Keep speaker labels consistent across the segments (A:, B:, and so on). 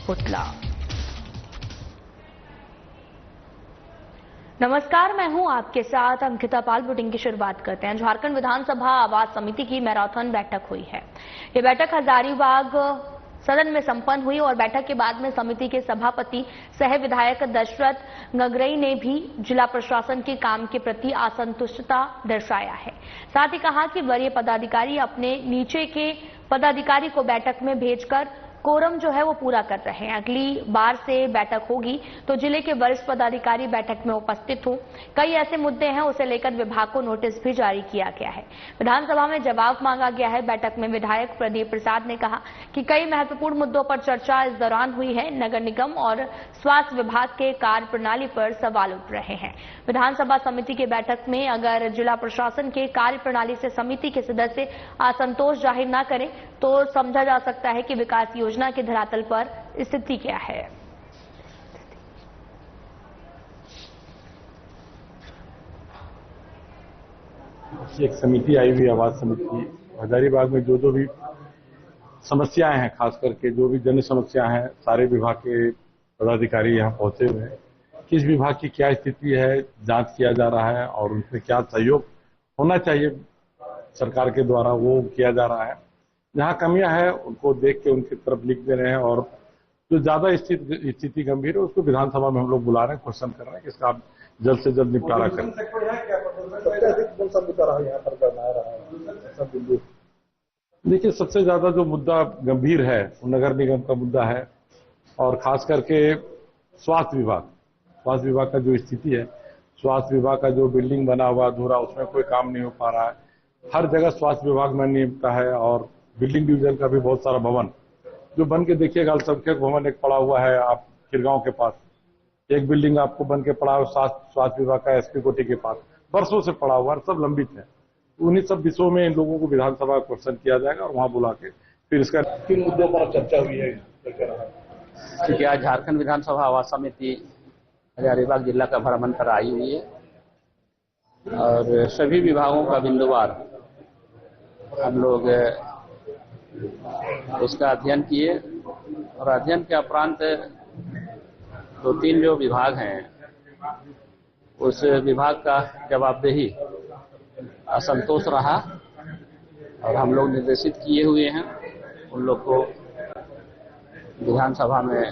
A: पुतला। नमस्कार, मैं हूं आपके साथ अंकिता पाल। बुलेटिन की शुरुआत करते हैं। झारखंड विधानसभा आवास समिति की मैराथन बैठक हुई है। ये बैठक हजारीबाग सदन में संपन्न हुई और बैठक के बाद में समिति के सभापति सह विधायक दशरथ गगरई ने भी जिला प्रशासन के काम के प्रति असंतुष्टता दर्शाया है। साथ ही कहा कि वरीय पदाधिकारी अपने नीचे के पदाधिकारी को बैठक में भेजकर कोरम जो है वो पूरा कर रहे हैं। अगली बार से बैठक होगी तो जिले के वरिष्ठ पदाधिकारी बैठक में उपस्थित हो। कई ऐसे मुद्दे हैं, उसे लेकर विभाग को नोटिस भी जारी किया गया है। विधानसभा में जवाब मांगा गया है। बैठक में विधायक प्रदीप प्रसाद ने कहा कि कई महत्वपूर्ण मुद्दों पर चर्चा इस दौरान हुई है। नगर निगम और स्वास्थ्य विभाग के कार्य प्रणाली पर सवाल उठ रहे हैं। विधानसभा समिति की बैठक में अगर जिला प्रशासन के कार्य प्रणाली से समिति के सदस्य असंतोष जाहिर न करें तो समझा जा सकता है कि विकास योजना के धरातल पर स्थिति क्या है।
B: एक समिति आई हुई आवास समिति हजारीबाग में जो भी समस्याएं हैं, खास करके जो भी जन समस्या हैं, सारे विभाग के पदाधिकारी यहाँ पहुंचे हुए हैं। किस विभाग की क्या स्थिति है जांच किया जा रहा है और उनसे क्या सहयोग होना चाहिए सरकार के द्वारा वो किया जा रहा है। जहाँ कमियां हैं उनको देख के उनकी तरफ लिख दे रहे हैं और जो ज्यादा स्थिति गंभीर है उसको विधानसभा में हम लोग बुला रहे हैं, क्वेश्चन कर रहे हैं कि इसका आप जल्द से जल्द निपटारा करें। देखिए, सबसे ज्यादा जो मुद्दा गंभीर है वो नगर निगम का मुद्दा है और खास करके स्वास्थ्य विभाग का जो स्थिति है, स्वास्थ्य विभाग का जो बिल्डिंग बना हुआ अधूरा, उसमें कोई काम नहीं हो पा रहा है। हर जगह स्वास्थ्य विभाग में नियमता है और बिल्डिंग डिवीजन का भी बहुत सारा भवन जो बन के देखिएगा, अल्पसंख्यक भवन एक पड़ा हुआ है आप खिरगांव के पास, एक बिल्डिंग आपको बन के पड़ा है स्वास्थ्य विभाग का एसपी कोठी के पास, वर्षों से पड़ा हुआ है, सब लंबित है। उन्हीं सब विषयों में इन लोगों को विधानसभा क्वेश्चन किया जाएगा और वहां बुला के फिर इसका किन मुद्दों पर चर्चा हुई है।
C: क्योंकि आज झारखंड विधानसभा आवास समिति हजारीबाग जिला का भ्रमण पर आई हुई है और सभी विभागों का बिंदुवार हम लोग उसका अध्ययन किए और अध्ययन के उपरांत 2-3 जो विभाग हैं उस विभाग का जवाबदेही असंतोष रहा और हम लोग निर्देशित किए हुए हैं। उन लोग को विधानसभा में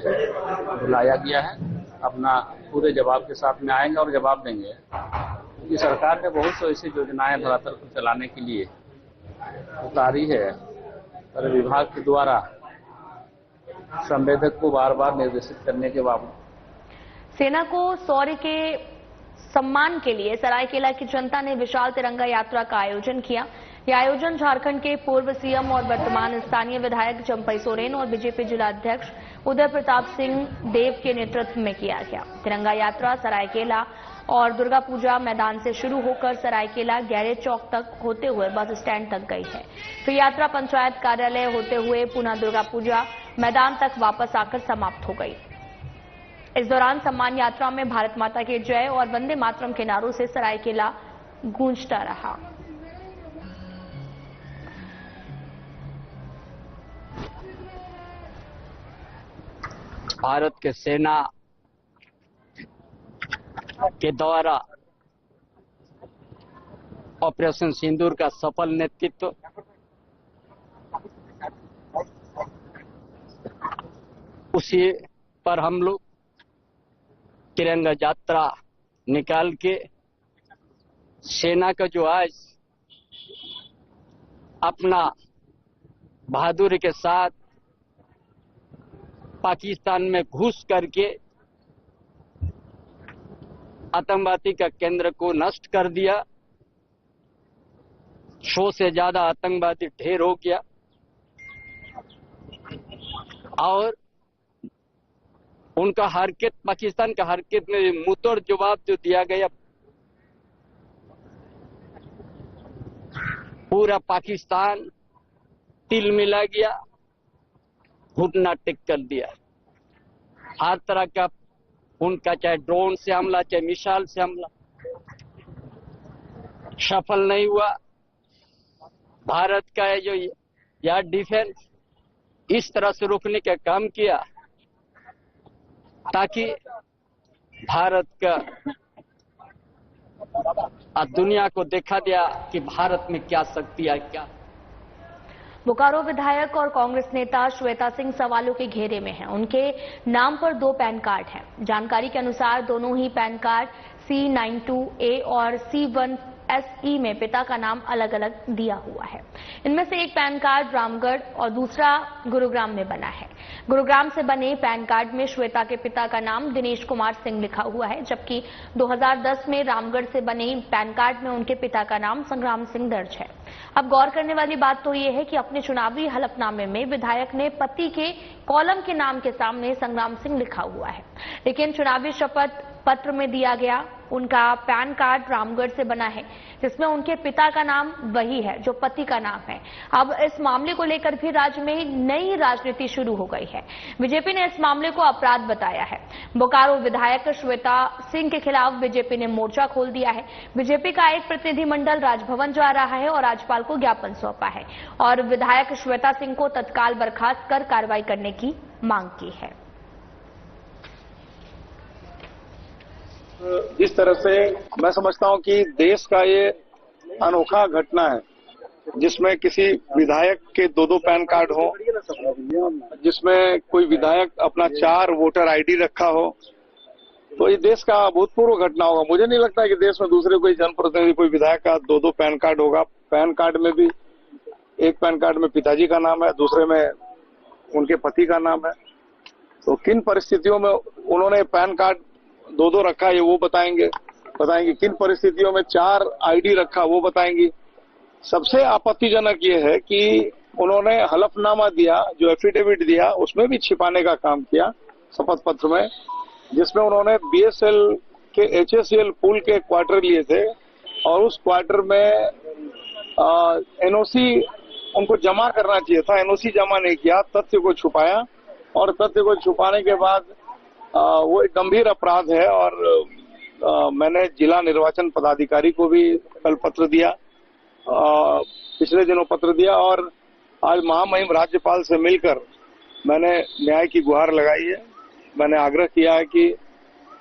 C: बुलाया गया है, अपना पूरे जवाब के साथ में आएंगे और जवाब देंगे कि सरकार ने बहुत सी ऐसी योजनाएं धरातल पर चलाने के लिए उतारी है और विभाग के द्वारा संवेदक को बार बार निर्देशित करने के बावजूद
A: सेना को शौर्य के सम्मान के लिए सरायकेला की जनता ने विशाल तिरंगा यात्रा का आयोजन किया। यह आयोजन झारखंड के पूर्व सीएम और वर्तमान स्थानीय विधायक चंपई सोरेन और बीजेपी जिला अध्यक्ष उदय प्रताप सिंह देव के नेतृत्व में किया गया। तिरंगा यात्रा सरायकेला और दुर्गा पूजा मैदान से शुरू होकर सरायकेला गैरेज चौक तक होते हुए बस स्टैंड तक गई है। फिर यात्रा पंचायत कार्यालय होते हुए पुनः दुर्गा पूजा मैदान तक वापस आकर समाप्त हो गई। इस दौरान सम्मान यात्रा में भारत माता के जय और वंदे मातरम के नारों से सरायकेला गूंजता रहा।
D: भारत के सेना के द्वारा ऑपरेशन सिंदूर का सफल नेतृत्व उसी पर हम लोग तिरंगा यात्रा निकाल के सेना का जो आज अपना बहादुरी के साथ पाकिस्तान में घुस करके आतंकवादी का केंद्र को नष्ट कर दिया। 100 से ज्यादा आतंकवादी ढेर हो गया और उनका हरकत, पाकिस्तान का हरकत में मुंहतोड़ जवाब जो दिया गया, पूरा पाकिस्तान तिल मिला गया, घुटना टेक कर दिया। हर तरह का उनका चाहे ड्रोन से हमला चाहे मिसाइल से हमला सफल नहीं हुआ। भारत का जो एयर डिफेंस इस तरह से रोकने का काम किया ताकि भारत का दुनिया को देखा दिया कि भारत में क्या शक्ति है क्या।
A: बोकारो विधायक और कांग्रेस नेता श्वेता सिंह सवालों के घेरे में हैं। उनके नाम पर 2 पैन कार्ड हैं। जानकारी के अनुसार दोनों ही पैन कार्ड C92A और C1SE में पिता का नाम अलग अलग दिया हुआ है। इनमें से एक पैन कार्ड रामगढ़ और दूसरा गुरुग्राम में बना है। गुरुग्राम से बने पैन कार्ड में श्वेता के पिता का नाम दिनेश कुमार सिंह लिखा हुआ है, जबकि 2010 में रामगढ़ से बने पैन कार्ड में उनके पिता का नाम संग्राम सिंह दर्ज है। अब गौर करने वाली बात तो ये है कि अपने चुनावी हलफनामे में विधायक ने पति के कॉलम के नाम के सामने संग्राम सिंह लिखा हुआ है, लेकिन चुनावी शपथ पत्र में दिया गया उनका पैन कार्ड रामगढ़ से बना है, जिसमें उनके पिता का नाम वही है जो पति का नाम है। अब इस मामले को लेकर भी राज्य में नई राजनीति शुरू हो गई है। बीजेपी ने इस मामले को अपराध बताया है। बोकारो विधायक श्वेता सिंह के खिलाफ बीजेपी ने मोर्चा खोल दिया है। बीजेपी का एक प्रतिनिधिमंडल राजभवन जा रहा है और राज्यपाल को ज्ञापन सौंपा है और विधायक श्वेता सिंह को तत्काल बर्खास्त कर कार्रवाई करने की मांग की है।
E: जिस तरह से मैं समझता हूं कि देश का ये अनोखा घटना है, जिसमें किसी विधायक के 2 पैन कार्ड हो, जिसमें कोई विधायक अपना 4 वोटर आईडी रखा हो, तो ये देश का अभूतपूर्व घटना होगा। मुझे नहीं लगता कि देश में दूसरे कोई जनप्रतिनिधि कोई विधायक का 2 पैन कार्ड होगा। पैन कार्ड में भी एक पैन कार्ड में पिताजी का नाम है, दूसरे में उनके पति का नाम है। तो किन परिस्थितियों में उन्होंने पैन कार्ड 2 रखा है वो बताएंगे। किन परिस्थितियों में 4 आईडी रखा वो बताएंगी। सबसे आपत्तिजनक ये है कि उन्होंने हलफनामा दिया, जो एफिडेविट दिया, उसमें भी छिपाने का काम किया शपथ पत्र में, जिसमें उन्होंने BSL के HSCL पुल के क्वार्टर लिए थे और उस क्वार्टर में NOC उनको जमा करना चाहिए था, NOC जमा नहीं किया, तथ्य को छुपाया और तथ्य को छुपाने के बाद वो एक गंभीर अपराध है। और मैंने जिला निर्वाचन पदाधिकारी को भी कल पत्र दिया, पिछले दिनों पत्र दिया और आज महामहिम राज्यपाल से मिलकर मैंने न्याय की गुहार लगाई है। मैंने आग्रह किया है कि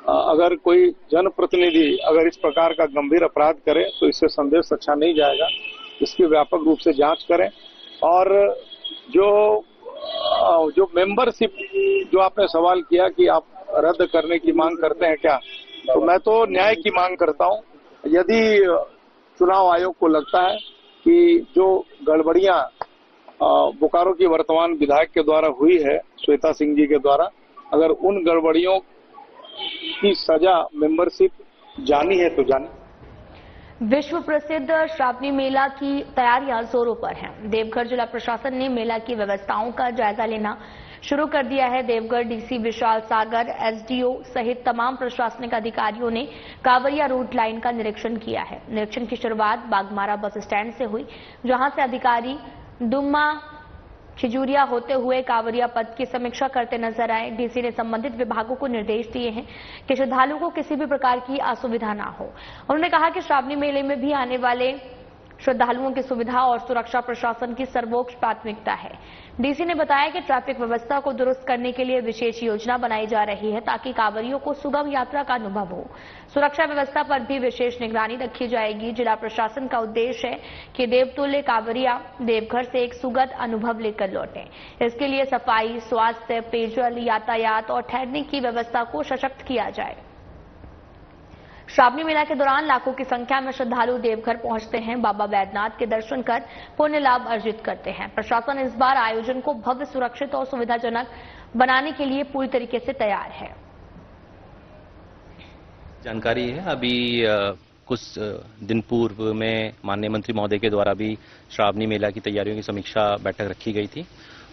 E: अगर कोई जनप्रतिनिधि अगर इस प्रकार का गंभीर अपराध करे तो इससे संदेश अच्छा नहीं जाएगा। इसकी व्यापक रूप से जांच करें और जो मेंबरशिप जो आपने सवाल किया कि आप रद्द करने की मांग करते हैं क्या, तो मैं तो न्याय की मांग करता हूं। यदि चुनाव आयोग को लगता है कि जो गड़बड़ियां बोकारो की वर्तमान विधायक के द्वारा हुई है, श्वेता सिंह जी के द्वारा, अगर उन गड़बड़ियों की सजा मेंबरशिप जानी है तो जानी।
A: विश्व प्रसिद्ध श्रावणी मेला की तैयारियां जोरों पर हैं। देवघर जिला प्रशासन ने मेला की व्यवस्थाओं का जायजा लेना शुरू कर दिया है। देवघर डीसी विशाल सागर, SDO सहित तमाम प्रशासनिक अधिकारियों ने कांवरिया रूट लाइन का निरीक्षण किया है। निरीक्षण की शुरुआत बागमारा बस स्टैंड से हुई, जहां से अधिकारी डुम्मा खिजूरिया होते हुए कांवरिया पथ की समीक्षा करते नजर आए। डीसी ने संबंधित विभागों को निर्देश दिए हैं कि श्रद्धालुओं को किसी भी प्रकार की असुविधा ना हो। उन्होंने कहा कि श्रावणी मेले में भी आने वाले श्रद्धालुओं की सुविधा और सुरक्षा प्रशासन की सर्वोच्च प्राथमिकता है। डीसी ने बताया कि ट्रैफिक व्यवस्था को दुरुस्त करने के लिए विशेष योजना बनाई जा रही है ताकि कांवरियों को सुगम यात्रा का अनुभव हो। सुरक्षा व्यवस्था पर भी विशेष निगरानी रखी जाएगी। जिला प्रशासन का उद्देश्य है कि देवतुल्य कांवरिया देवघर से एक सुखद अनुभव लेकर लौटें। इसके लिए सफाई, स्वास्थ्य, पेयजल, यातायात और ठहरने की व्यवस्था को सशक्त किया जाए। श्रावणी मेला के दौरान लाखों की संख्या में श्रद्धालु देवघर पहुंचते हैं, बाबा बैद्यनाथ के दर्शन कर पुण्य लाभ अर्जित करते हैं। प्रशासन इस बार आयोजन को भव्य, सुरक्षित और सुविधाजनक बनाने के लिए पूरी तरीके से तैयार है।
F: जानकारी है, अभी कुछ दिन पूर्व में माननीय मंत्री महोदय के द्वारा भी श्रावणी मेला की तैयारियों की समीक्षा बैठक रखी गई थी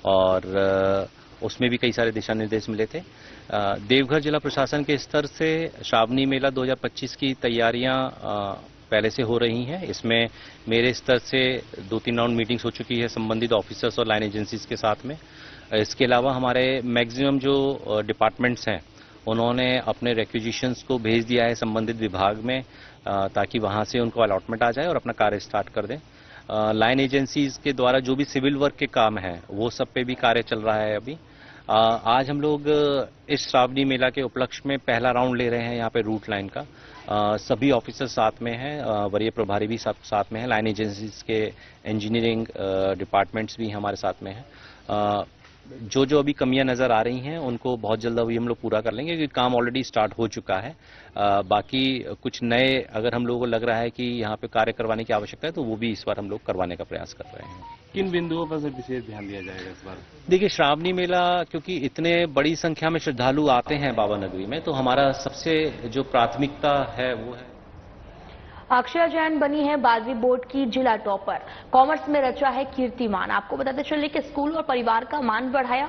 F: और उसमें भी कई सारे दिशा निर्देश मिले थे। देवघर जिला प्रशासन के स्तर से श्रावणी मेला 2025 की तैयारियां पहले से हो रही हैं। इसमें मेरे स्तर से 2-3 राउंड मीटिंग्स हो चुकी है संबंधित ऑफिसर्स और लाइन एजेंसीज के साथ में। इसके अलावा हमारे मैक्सिमम जो डिपार्टमेंट्स हैं उन्होंने अपने रिक्विजिशंस को भेज दिया है संबंधित विभाग में ताकि वहां से उनको अलॉटमेंट आ जाए और अपना कार्य स्टार्ट कर दें। लाइन एजेंसीज के द्वारा जो भी सिविल वर्क के काम हैं वो सब पे भी कार्य चल रहा है अभी। आज हम लोग इस श्रावणी मेला के उपलक्ष्य में पहला राउंड ले रहे हैं यहाँ पे रूट लाइन का। सभी ऑफिसर साथ में हैं, वरीय प्रभारी भी साथ में हैं, लाइन एजेंसीज के इंजीनियरिंग डिपार्टमेंट्स भी हमारे साथ में हैं। जो जो अभी कमियां नजर आ रही हैं उनको बहुत जल्द अभी हम लोग पूरा कर लेंगे, क्योंकि काम ऑलरेडी स्टार्ट हो चुका है। बाकी कुछ नए अगर हम लोगों को लग रहा है कि यहाँ पे कार्य करवाने की आवश्यकता है तो वो भी इस बार हम लोग करवाने का प्रयास कर रहे हैं।
G: किन बिंदुओं पर विशेष ध्यान दिया जाएगा इस बार?
F: देखिए, श्रावणी मेला क्योंकि इतने बड़ी संख्या में श्रद्धालु आते हैं बाबा नगरी में, तो हमारा सबसे जो प्राथमिकता है वो है।
A: अक्षया जैन बनी है 12वीं बोर्ड की जिला टॉपर, कॉमर्स में रचा है कीर्तिमान। आपको बताते चलिए कि स्कूल और परिवार का मान बढ़ाया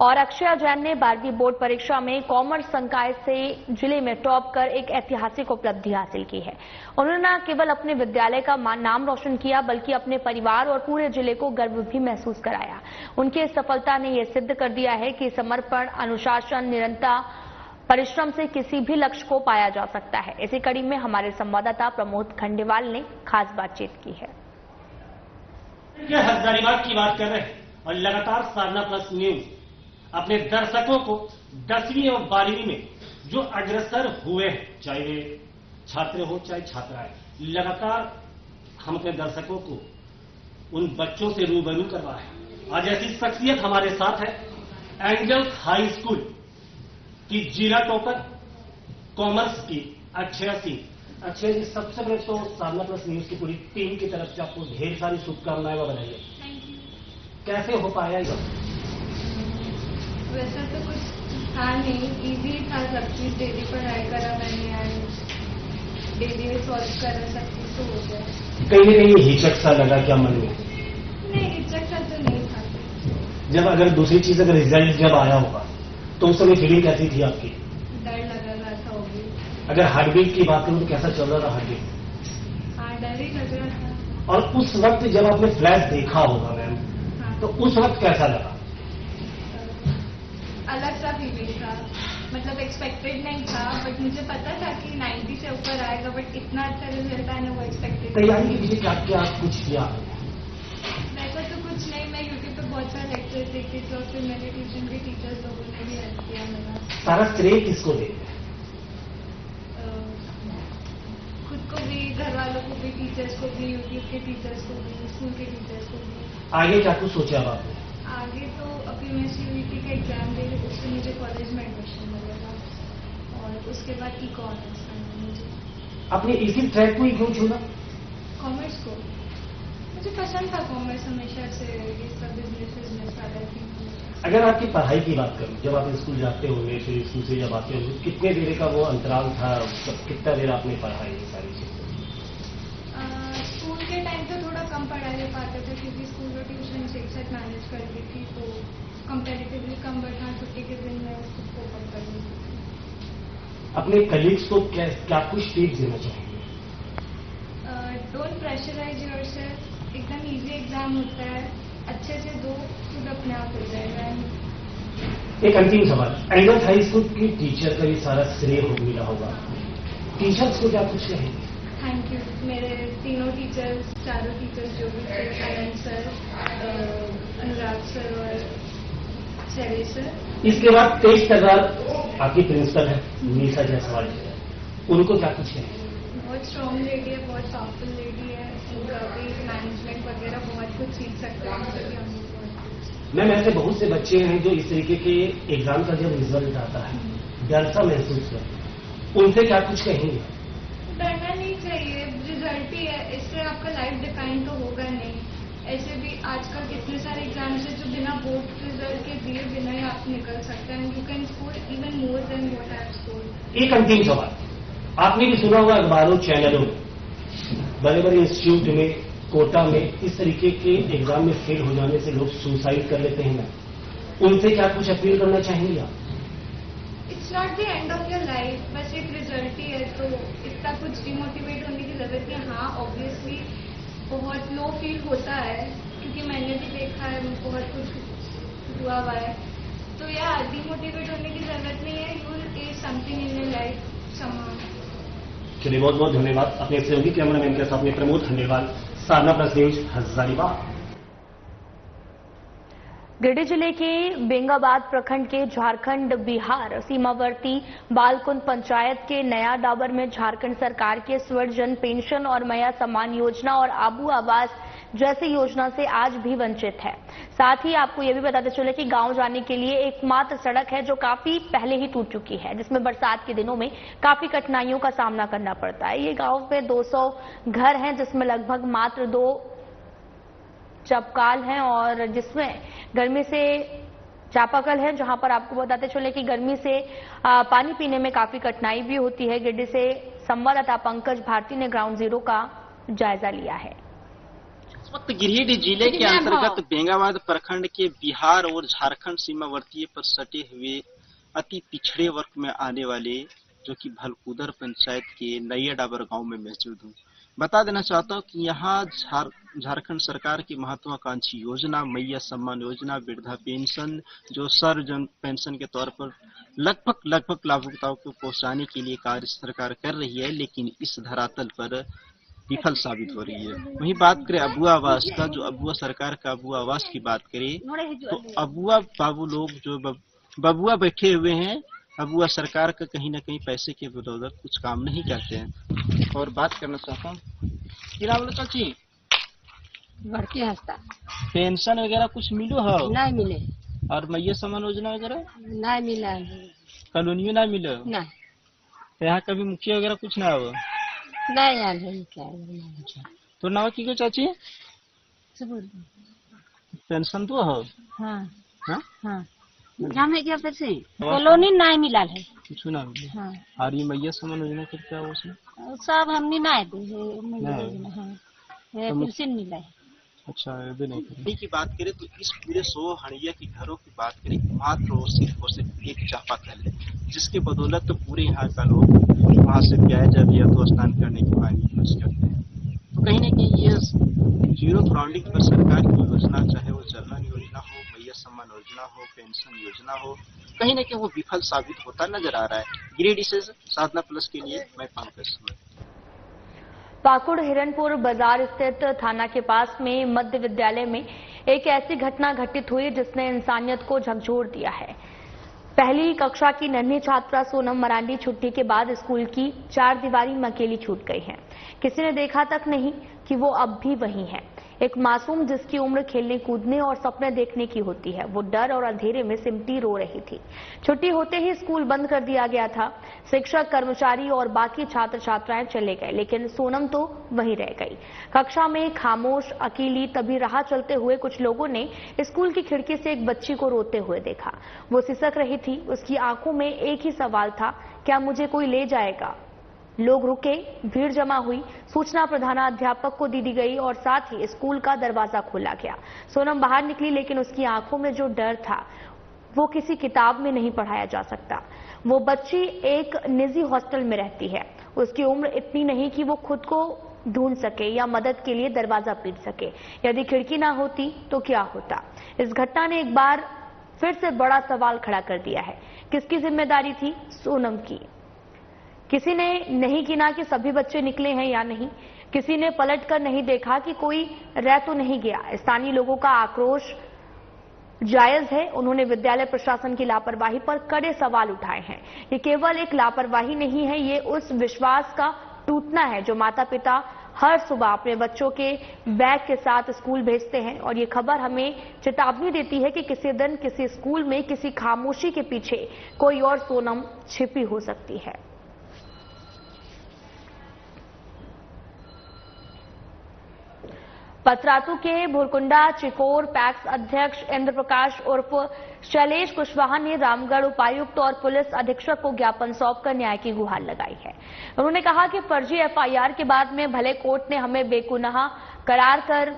A: और अक्षया जैन ने 12वीं बोर्ड परीक्षा में कॉमर्स संकाय से जिले में टॉप कर एक ऐतिहासिक उपलब्धि हासिल की है। उन्होंने न केवल अपने विद्यालय का नाम रोशन किया बल्कि अपने परिवार और पूरे जिले को गर्व भी महसूस कराया। उनकी इस सफलता ने यह सिद्ध कर दिया है कि समर्पण, अनुशासन, निरंतर परिश्रम से किसी भी लक्ष्य को पाया जा सकता है। इसी कड़ी में हमारे संवाददाता प्रमोद खंडेवाल ने खास बातचीत की है।
H: हजारीबाग की बात कर रहे हैं और लगातार साधना प्लस न्यूज अपने दर्शकों को 10वीं और 12वीं में जो अग्रसर हुए हैं, चाहे वे छात्र हो चाहे छात्राएं, लगातार हम अपने दर्शकों को उन बच्चों से रूबरू करवा है। आज ऐसी शख्सियत हमारे साथ है, एंजल्स हाई स्कूल की जिला टॉपर कॉमर्स की अक्षया सिंह। अक्षय जी, सबसे पहले तो साधना प्लस न्यूज की पूरी टीम की तरफ से आपको ढेर सारी शुभकामनाएं व बधाई। कैसे हो पाया ये?
I: वैसा तो कुछ था नहीं, इजी था सब चीज। डेली पढ़ाई करा मैंने एंड डेली में सॉल्व करा, सब चीज तो हो गया।
H: कहीं ना कहीं हिचक सा लगा क्या मन में?
I: नहीं, हिचक सा तो नहीं था।
H: जब अगर दूसरी चीज अगर रिजल्ट जब आया होगा तो उस समय फीलिंग कैसी थी आपकी?
I: डर लगा रहा था होगी।
H: अगर हार्टबीट की बात करूं तो कैसा चल रहा था हार्टबीट?
I: हाँ, डर ही लग रहा था।
H: और उस वक्त जब आपने फ्लैश देखा होगा मैम,
I: हाँ,
H: तो उस वक्त कैसा लगा?
I: अलग सा फीलिंग था, मतलब एक्सपेक्टेड नहीं था, बट मुझे पता था कि 90 से ऊपर आएगा, बट इतना अच्छा रिजल्ट आना वो एक्सपेक्टेड।
H: तैयारी के पीछे क्या क्या कुछ किया?
I: वैसा तो कुछ नहीं, मैं यूट्यूब पे बहुत सारे लेक्चर्स देखती थी और फिर मेरे ट्यूशन के टीचर्स लोगों ने भी हेल्प किया मेरा।
H: सारा श्रेय किसको देते हैं?
I: खुद को भी, घर वालों को भी, टीचर्स को भी, यूट्यूब के टीचर्स को भी, स्कूल के टीचर्स को भी।
H: आगे क्या कुछ सोचा आपने?
I: आगे तो अभी मैं CUET का एग्जाम दे रही, उससे मुझे कॉलेज में एडमिशन मिलेगा और उसके बाद इको ऑनर्स करना है मुझे।
H: आपने इसी ट्रैक को ही क्यों चुना?
I: कॉमर्स को मुझे पसंद था, कॉमर्स हमेशा से, ये सब बिजनेस वाला थी।
H: अगर आपकी पढ़ाई की बात करूं, जब आप स्कूल जाते होंगे, फिर स्कूल से जब आते होंगे, कितने देर का वो अंतराल था, कितना देर आपने पढ़ाई ये सारी चीजें?
I: स्कूल के टाइम तो थोड़ा कम पढ़ा ले पाते थे क्योंकि स्कूल और ट्यूशन से एक साथ मैनेज करती थी, तो कंपैरेटिवली कम, बट हाँ छुट्टी के दिन मैं उसको फोकस कर लेती थी।
H: अपने कलीग्स को क्या कुछ टिप्स देना चाहेंगे?
I: डोंट प्रेशराइज योरसेल्फ, एकदम इजी एग्जाम होता है, अच्छे से दो, खुद अपने आप हो जाएगा।
H: एक अंतिम सवाल, एंजल्स हाई स्कूल की टीचर का ये सारा श्रेय मिला होगा, टीचर्स को क्या कुछ कहेंगे?
I: थैंक यू, मेरे तीनों टीचर्स, चारों टीचर्स जो भी थे, आनंद सर, अनुराग सर और शैलेश सर।
H: इसके बाद 23 तक आपकी प्रिंसिपल है निशा जायसवाल, उनको क्या कुछ कहेंगे?
I: बहुत स्ट्रॉन्ग लेडी है, बहुत पावरफुल लेडी है, उनका भी मैनेजमेंट वगैरह बहुत कुछ सीख सकते हैं उनसे भी हम लोग।
H: मैम, ऐसे बहुत से बच्चे हैं जो इस तरीके के एग्जाम का जब रिजल्ट आता है डर सा महसूस करते, उनसे क्या कुछ कहेंगे?
I: डरना नहीं चाहिए, रिजल्ट ही है, इससे आपका लाइफ डिपेंड तो होगा नहीं। ऐसे भी आजकल कितने सारे एग्जाम्स है जो बिना बोर्ड रिजल्ट के दिए बिना ही आप निकल सकते हैं। You can score even more than what I have scored.
H: एक अंतिम सवाल, आपने भी सुना होगा अखबारों, चैनलों में, बड़े बड़े इंस्टीट्यूट में, कोटा में इस तरीके के एग्जाम में फेल हो जाने से लोग सुसाइड कर लेते हैं। उनसे क्या कुछ अपील करना चाहेंगे आप?
I: It's not the end of your life, बस एक रिजल्ट ही है, तो इतना कुछ डिमोटिवेट होने की जरूरत नहीं। हाँ, ऑब्वियसली बहुत लो फील होता है क्योंकि मैंने भी देखा है, बहुत कुछ हुआ हुआ है, तो यार डिमोटिवेट होने की जरूरत नहीं है। You will H something in your life somehow.
H: चलिए, बहुत बहुत धन्यवाद। अपने सहयोगी कैमरामैन के साथ में प्रमोद खंडेवाल, साधना प्लस न्यूज, हजारीबाग।
A: गिरिडीह जिले के बेंगाबाद प्रखंड के झारखंड बिहार सीमावर्ती बालकुंड पंचायत के नया डाबर में झारखंड सरकार के स्वर्ण पेंशन और मैया सम्मान योजना और आबू आवास जैसी योजना से आज भी वंचित है। साथ ही आपको यह भी बताते चले कि गांव जाने के लिए एकमात्र सड़क है जो काफी पहले ही टूट चुकी है, जिसमें बरसात के दिनों में काफी कठिनाइयों का सामना करना पड़ता है। ये गांव में 200 घर हैं, जिसमें लगभग मात्र 2 चपकाल हैं और जिसमें गर्मी से चापाकल है, जहां पर आपको बताते चले कि गर्मी से पानी पीने में काफी कठिनाई भी होती है। गिरिडीह से संवाददाता पंकज भारती ने ग्राउंड जीरो का जायजा लिया है।
J: इस वक्त गिरिडीह जिले के अंतर्गत बेंगाबाद प्रखंड के बिहार और झारखंड सीमावर्ती पर सटे हुए अति पिछड़े वर्ग में आने वाले जो कि भलकुदर पंचायत के नया डाबर गांव में मौजूद हूँ। बता देना चाहता हूँ कि यहाँ झारखंड सरकार की महत्वाकांक्षी योजना मैया सम्मान योजना, वृद्धा पेंशन जो सर्वजन पेंशन के तौर पर लगभग लाभुकताओं को पहुंचाने के लिए कार्य सरकार कर रही है, लेकिन इस धरातल पर विफल साबित हो रही है। वहीं बात करें अबुआ आवास का, जो अबुआ सरकार का अबुआ आवास की बात करें तो अबुआ बाबू लोग जो बबुआ बैठे हुए हैं, अबुआ सरकार का कहीं न कहीं पैसे के बदौलत कुछ काम नहीं करते हैं। और बात करना चाहता हूँ क्या बोलो चाची,
K: बड़के हंसता
J: पेंशन वगैरह कुछ मिलो हो?
K: नहीं मिले।
J: और मैया सम्मान योजना वगैरह
K: नहीं मिला,
J: कॉलोनियों नहीं मिलो?
K: नहीं।
J: यहाँ कभी मुखिया वगैरह कुछ ना हो?
K: नहीं यार क्या
J: तो नाव की को चाची पेंशन तो हो?
K: हाँ
J: हाँ
K: हाँ हमें क्या पैसे कॉलोनी नहीं मिला है,
J: कुछ ना मिले।
K: हाँ।
J: और ये मैया सम्मान योजना फिर क्या हो उसमें?
K: सब हमने नहीं दे, हाँ पेंशन मिला है।
J: अच्छा ये नहीं की बात करें तो इस पूरे 100 हड़िया के घरों की बात करें मात्र और सिर्फ एक चापाकल है, जिसके बदौलत तो पूरे यहाँ का लोग वहाँ से प्याज या तो स्नान करने के पानी यूज करते हैं। तो कहीं न कहीं ये जीरो ग्राउंडिंग पर सरकार की योजना, चाहे वो जलवन योजना हो, मैया सम्मान योजना हो, पेंशन योजना हो, कहीं न कहीं वो विफल साबित होता नजर आ रहा है। गिरिडीह से साधना प्लस के लिए मैं पंकज।
A: पाकुड़ हिरनपुर बाजार स्थित थाना के पास में मध्य विद्यालय में एक ऐसी घटना घटित हुई जिसने इंसानियत को झकझोर दिया है। पहली कक्षा की नन्ही छात्रा सोनम मरांडी छुट्टी के बाद स्कूल की 4 दीवारी में अकेली छूट गई है। किसी ने देखा तक नहीं कि वो अब भी वहीं है। एक मासूम जिसकी उम्र खेलने कूदने और सपने देखने की होती है, वो डर और अंधेरे में सिमटी रो रही थी। छुट्टी होते ही स्कूल बंद कर दिया गया था। शिक्षक, कर्मचारी और बाकी छात्र छात्राएं चले गए, लेकिन सोनम तो वहीं रह गई। कक्षा में खामोश अकेली। तभी राह चलते हुए कुछ लोगों ने स्कूल की खिड़की से एक बच्ची को रोते हुए देखा। वो सिसक रही थी। उसकी आंखों में एक ही सवाल था, क्या मुझे कोई ले जाएगा? लोग रुके, भीड़ जमा हुई। सूचना प्रधानाध्यापक को दी गई और साथ ही स्कूल का दरवाजा खोला गया। सोनम बाहर निकली, लेकिन उसकी आंखों में जो डर था वो किसी किताब में नहीं पढ़ाया जा सकता। वो बच्ची एक निजी हॉस्टल में रहती है। उसकी उम्र इतनी नहीं कि वो खुद को ढूंढ सके या मदद के लिए दरवाजा पीट सके। यदि खिड़की ना होती तो क्या होता? इस घटना ने एक बार फिर से बड़ा सवाल खड़ा कर दिया है। किसकी जिम्मेदारी थी? सोनम की। किसी ने नहीं गिना कि सभी बच्चे निकले हैं या नहीं। किसी ने पलट कर नहीं देखा कि कोई रह तो नहीं गया। स्थानीय लोगों का आक्रोश जायज है। उन्होंने विद्यालय प्रशासन की लापरवाही पर कड़े सवाल उठाए हैं। ये केवल एक लापरवाही नहीं है, ये उस विश्वास का टूटना है जो माता पिता हर सुबह अपने बच्चों के बैग के साथ स्कूल भेजते हैं। और ये खबर हमें चेतावनी देती है कि किसी दिन किसी स्कूल में किसी खामोशी के पीछे कोई और सोनम छिपी हो सकती है। पतरातू के भुरकुंडा चिकोर पैक्स अध्यक्ष इंद्र प्रकाश उर्फ शैलेश कुशवाहा ने रामगढ़ उपायुक्त और पुलिस अधीक्षक को ज्ञापन सौंपकर न्याय की गुहार लगाई है। उन्होंने कहा कि फर्जी एफआईआर के बाद में भले कोर्ट ने हमें बेगुनाह करार कर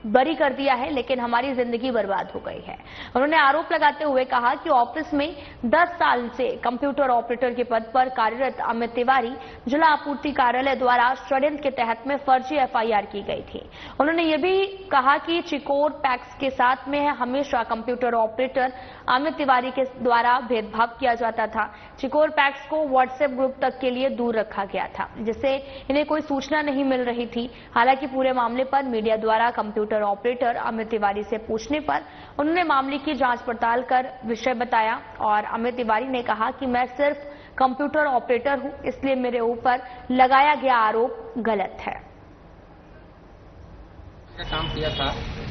A: बरी कर दिया है, लेकिन हमारी जिंदगी बर्बाद हो गई है। उन्होंने आरोप लगाते हुए कहा कि ऑफिस में 10 साल से कंप्यूटर ऑपरेटर के पद पर कार्यरत अमित तिवारी जिला आपूर्ति कार्यालय द्वारा षड्यंत्र के तहत में फर्जी एफआईआर की गई थी। उन्होंने ये भी कहा कि चिकोर पैक्स के साथ में हमेशा कंप्यूटर ऑपरेटर अमित तिवारी के द्वारा भेदभाव किया जाता था। चिकोर पैक्स को व्हाट्सएप ग्रुप तक के लिए दूर रखा गया था, जिससे इन्हें कोई सूचना नहीं मिल रही थी। हालांकि पूरे मामले पर मीडिया द्वारा कंप्यूटर ऑपरेटर अमित तिवारी से पूछने पर उन्होंने मामले की जांच पड़ताल कर विषय बताया और अमित तिवारी ने कहा कि मैं सिर्फ कंप्यूटर ऑपरेटर हूं, इसलिए मेरे ऊपर लगाया गया आरोप गलत है।
L: काम किया था,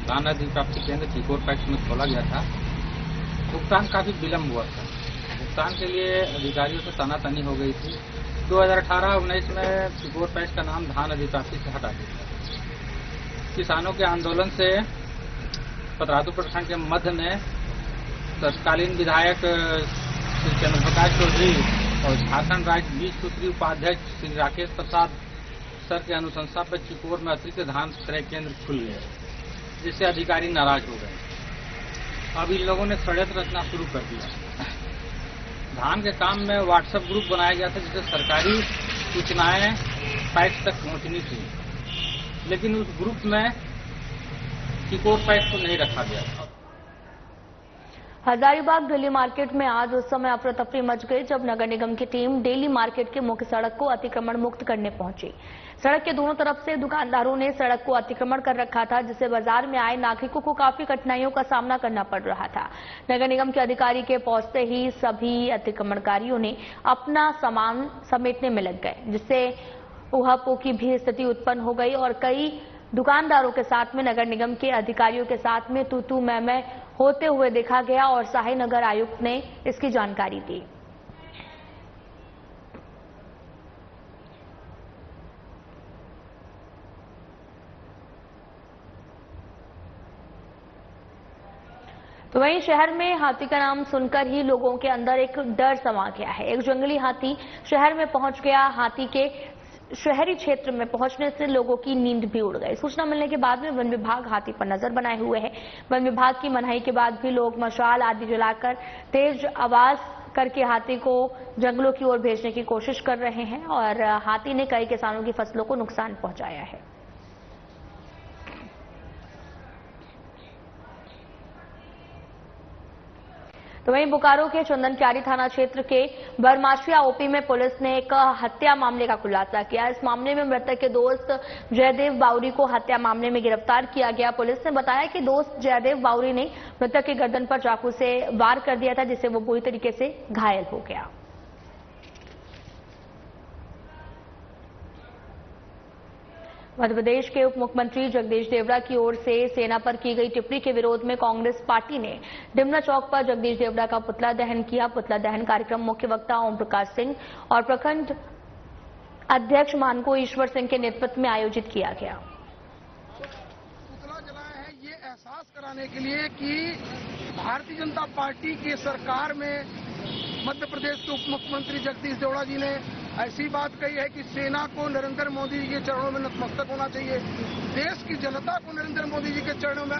L: धान अधिक प्राप्ति केंद्र चिकोर पैक्स में खोला गया था। भुगतान काफी विलम्ब हुआ था। भुगतान के लिए अधिकारियों से तनातनी हो गई थी। 2018-19 में चिकोर पैक्स का नाम धान अधिप्राप्ति से हटा दिया। किसानों के आंदोलन से पतरातू प्रखंड के मध्य में तत्कालीन विधायक श्री चंद्रप्रकाश चौधरी और झारखंड राज्य बीज सूत्री उपाध्यक्ष श्री राकेश प्रसाद सर के अनुशंसा पर चिकोर में अतिरिक्त धान क्रय केंद्र खुल गए, जिससे अधिकारी नाराज हो गए। अब इन लोगों ने षड्यंत्र रचना शुरू कर दिया। धान के काम में व्हाट्सएप ग्रुप बनाया गया था, जिससे सरकारी सूचनाएं पैक्स तक पहुंचनी थी, लेकिन उस ग्रुप में चिकोर पैक्स को नहीं रखा गया।
A: हजारीबाग डेली मार्केट में आज उस समय अफरा तफरी मच गई जब नगर निगम की टीम डेली मार्केट के मुख्य सड़क को अतिक्रमण मुक्त करने पहुंची। सड़क के दोनों तरफ से दुकानदारों ने सड़क को अतिक्रमण कर रखा था, जिससे बाजार में आए नागरिकों को काफी कठिनाइयों का सामना करना पड़ रहा था। नगर निगम के अधिकारी के पहुंचते ही सभी अतिक्रमणकारियों ने अपना सामान समेटने में लग गए, जिससे ऊहापोह की भी स्थिति उत्पन्न हो गई और कई दुकानदारों के साथ में नगर निगम के अधिकारियों के साथ में तू मैं होते हुए देखा गया और सहाय नगर आयुक्त ने इसकी जानकारी दी। तो वहीं शहर में हाथी का नाम सुनकर ही लोगों के अंदर एक डर समा गया है। एक जंगली हाथी शहर में पहुंच गया। हाथी के शहरी क्षेत्र में पहुंचने से लोगों की नींद भी उड़ गई। सूचना मिलने के बाद में वन विभाग हाथी पर नजर बनाए हुए है। वन विभाग की मनाही के बाद भी लोग मशाल आदि जलाकर तेज आवाज करके हाथी को जंगलों की ओर भेजने की कोशिश कर रहे हैं और हाथी ने कई किसानों की फसलों को नुकसान पहुंचाया है। तो वहीं बोकारो के चंदनक्यारी थाना क्षेत्र के बरमाशिया ओपी में पुलिस ने एक हत्या मामले का खुलासा किया। इस मामले में मृतक के दोस्त जयदेव बावरी को हत्या मामले में गिरफ्तार किया गया। पुलिस ने बताया कि दोस्त जयदेव बावरी ने मृतक के गर्दन पर चाकू से वार कर दिया था, जिससे वो बुरी तरीके से घायल हो गया। मध्य प्रदेश के उप मुख्यमंत्री जगदीश देवड़ा की ओर से सेना पर की गई टिप्पणी के विरोध में कांग्रेस पार्टी ने डिमना चौक पर जगदीश देवड़ा का पुतला दहन किया। पुतला दहन कार्यक्रम मुख्य वक्ता ओम प्रकाश सिंह और प्रखंड अध्यक्ष मानको ईश्वर सिंह के नेतृत्व में आयोजित किया गया।
M: पुतला जलाया है ये एहसास कराने के लिए कि भारतीय जनता पार्टी की सरकार में मध्य प्रदेश के उप मुख्यमंत्री जगदीश देवड़ा जी ने ऐसी बात कही है कि सेना को नरेंद्र मोदी जी के चरणों में नतमस्तक होना चाहिए, देश की जनता को नरेंद्र मोदी जी के चरणों में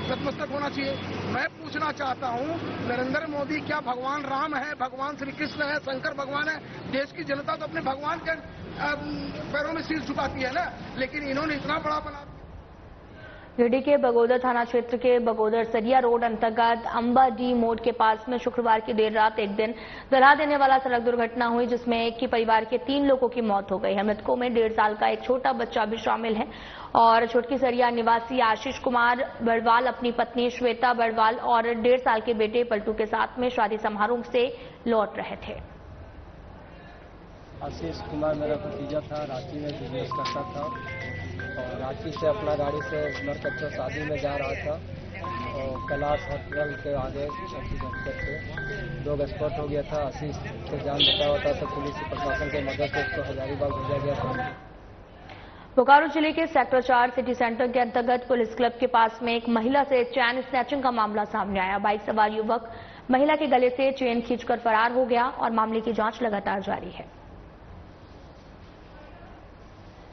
M: नतमस्तक होना चाहिए। मैं पूछना चाहता हूं, नरेंद्र मोदी क्या भगवान राम है, भगवान श्री कृष्ण है, शंकर भगवान है? देश की जनता तो अपने भगवान के पैरों में सिर झुकाती है ना, लेकिन इन्होंने इतना बड़ा बना।
A: गिरिडीह के बगोदर थाना क्षेत्र के बगोदर सरिया रोड अंतर्गत अंबा डी मोड़ के पास में शुक्रवार की देर रात एक दिन दहला देने वाला सड़क दुर्घटना हुई, जिसमें एक ही परिवार के 3 लोगों की मौत हो गई है। मृतकों में 1.5 साल का एक छोटा बच्चा भी शामिल है और छोटकी सरिया निवासी आशीष कुमार बड़वाल अपनी पत्नी श्वेता बड़वाल और 1.5 साल के बेटे पलटू के साथ में शादी समारोह से लौट रहे थे।
N: आशीष कुमार मेरा भतीजा था, रांची में बिजनेस करता था और रांची से अपना गाड़ी से नरकच्चा शादी में जा रहा था और कैलाश हॉस्पिटल के आगे एक्सीडेंट करके 2 स्पॉट हो गया था। आशीष से जान बचा होता तो पुलिस प्रशासन की मदद से उसको हजारीबाग भेजा गया था।
A: बोकारो जिले के सेक्टर 4 सिटी सेंटर के अंतर्गत पुलिस क्लब के पास में एक महिला से चैन स्नैचिंग का मामला सामने आया। बाइक सवार युवक महिला के गले से चेन खींचकर फरार हो गया और मामले की जांच लगातार जारी है।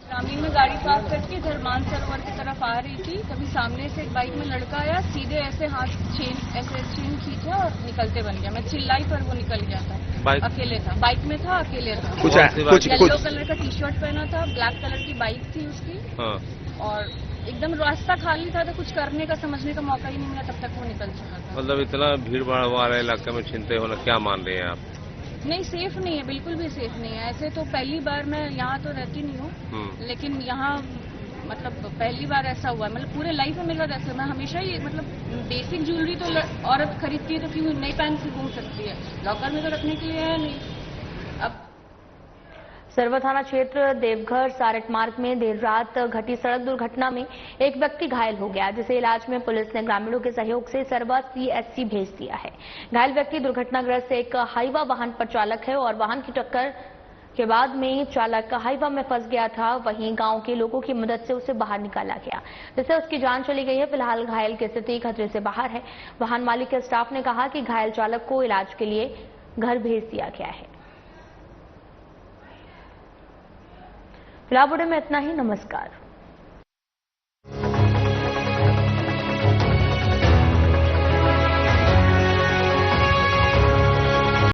O: ग्रामीण गली में गाड़ी पार्क करके इधर मानसरोवर की तरफ आ रही थी, तभी सामने से एक बाइक में लड़का आया, सीधे ऐसे हाथ चेन खींचा और निकलते बन गया। मैं चिल्लाई पर वो निकल गया था। अकेले था, बाइक में था, अकेले था। कुछ येलो कलर का टी शर्ट पहना था, ब्लैक कलर की बाइक थी उसकी, और एकदम रास्ता खाली था, तो कुछ करने का समझने का मौका ही नहीं मिला, तब तक वो निकल चुका था।
P: मतलब इतना भीड़ भाड़ वाले इलाके में छिनते होना, क्या मान रहे हैं आप?
O: नहीं, सेफ नहीं है, बिल्कुल भी सेफ नहीं है। ऐसे तो पहली बार, मैं यहाँ तो रहती नहीं हूँ, लेकिन यहाँ मतलब पहली बार ऐसा हुआ, मतलब पूरे लाइफ में मेरे साथ ऐसा। मैं हमेशा ही मतलब बेसिक ज्वेलरी तो औरत खरीदती है तो क्यों नहीं पहन के घूम सकती है, लॉकर में तो रखने के लिए है नहीं। अब
A: सरवा थाना क्षेत्र देवघर सारट मार्ग में देर रात घटी सड़क दुर्घटना में एक व्यक्ति घायल हो गया, जिसे इलाज में पुलिस ने ग्रामीणों के सहयोग से सरवा CSC भेज दिया है। घायल व्यक्ति दुर्घटनाग्रस्त एक हाईवा वाहन पर चालक है और वाहन की टक्कर के बाद में चालक हाईवा में फंस गया था। वहीं गांव के लोगों की मदद से उसे बाहर निकाला गया, जिससे उसकी जान चली गई है। फिलहाल घायल की स्थिति खतरे से बाहर है। वाहन मालिक के स्टाफ ने कहा कि घायल चालक को इलाज के लिए घर भेज दिया गया है। फिलहाल बुलेटिन में इतना ही। नमस्कार।